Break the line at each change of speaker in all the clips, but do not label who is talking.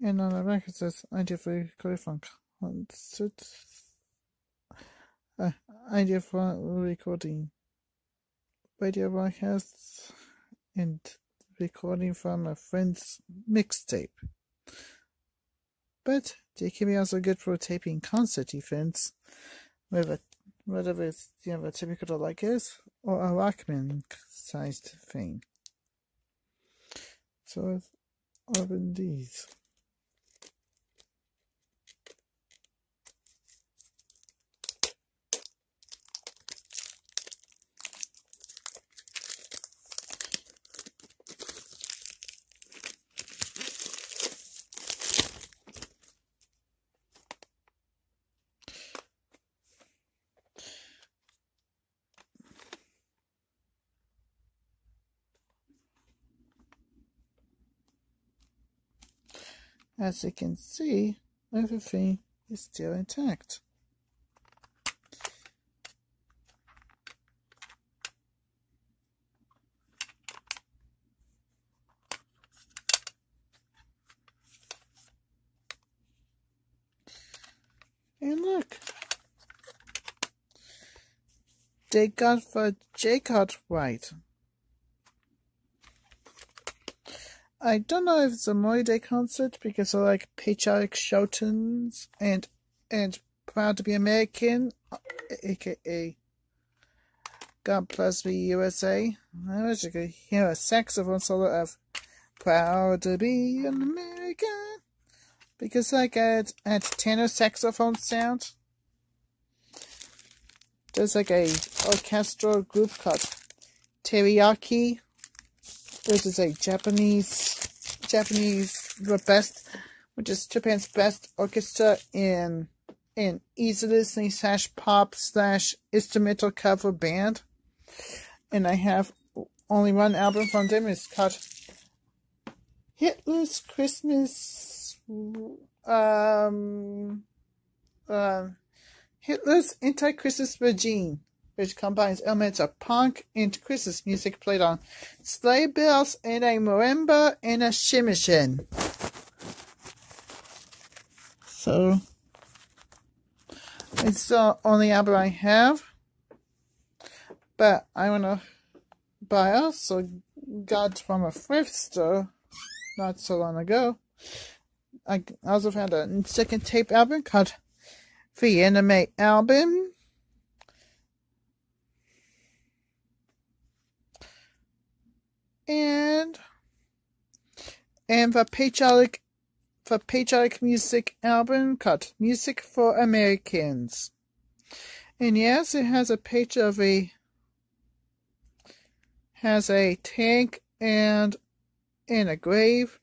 And on the back it says idea for recording concert. Idea for recording radio broadcasts and recording from a friend's mixtape. But they can be also good for taping concert events with whatever it's a typical like is, or a Walkman sized thing. So open these. As you can see, everything is still intact. And look, they got the J-Card right. I don't know if it's a Memorial Day concert because I like patriotic show tunes and Proud to be American, aka God Bless Me USA. I wish I could hear a saxophone solo of Proud to be an American because I got a tenor saxophone sound. There's like a orchestral group called Teriyaki. This is a Japanese the best, which is Japan's best orchestra in easy listening / pop / instrumental cover band. And I have only one album from them. It's called Hitler's Christmas. Hitler's Anti-Christmas Regime, which combines elements of punk and Christmas music played on sleigh bells and a marimba and a shimishin. So, it's the only album I have. But I also got from a thrift store not so long ago. I also found a second tape album called The Anime Album. And the patriotic music album called Music for Americans. And yes, it has a picture of a tank and a grave.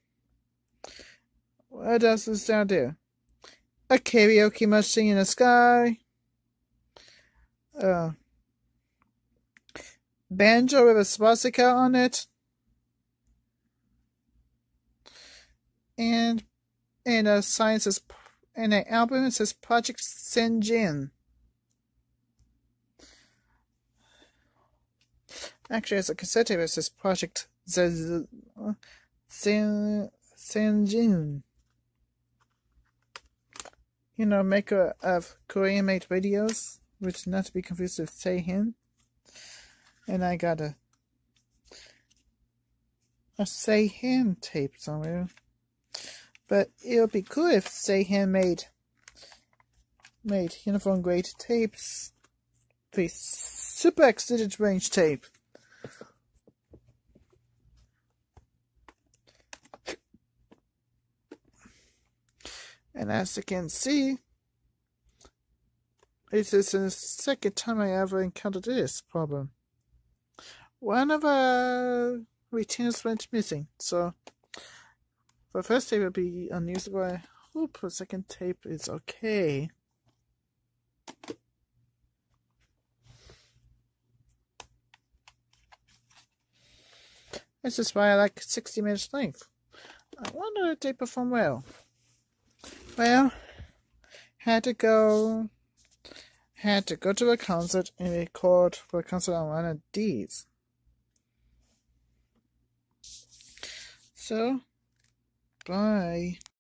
What else is down there? A karaoke machine in the sky. Banjo with a swastika on it. And a sign says, and an album says Project Senjin. Actually, as a cassette tape, it says Project Senjin. Maker of Korean-made videos, which not to be confused with Seihin. And I got a Seihin tape somewhere. But it would be cool if Seihin made uniform grade tapes. The super extended range tape. And as you can see, it is the second time I ever encountered this problem. One of our retainers went missing, so the first tape will be unusable. I hope the second tape is okay. This is why I like 60 minutes length. I wonder if they perform well. Well, had to go to a concert and record for a concert on one of these. So, bye.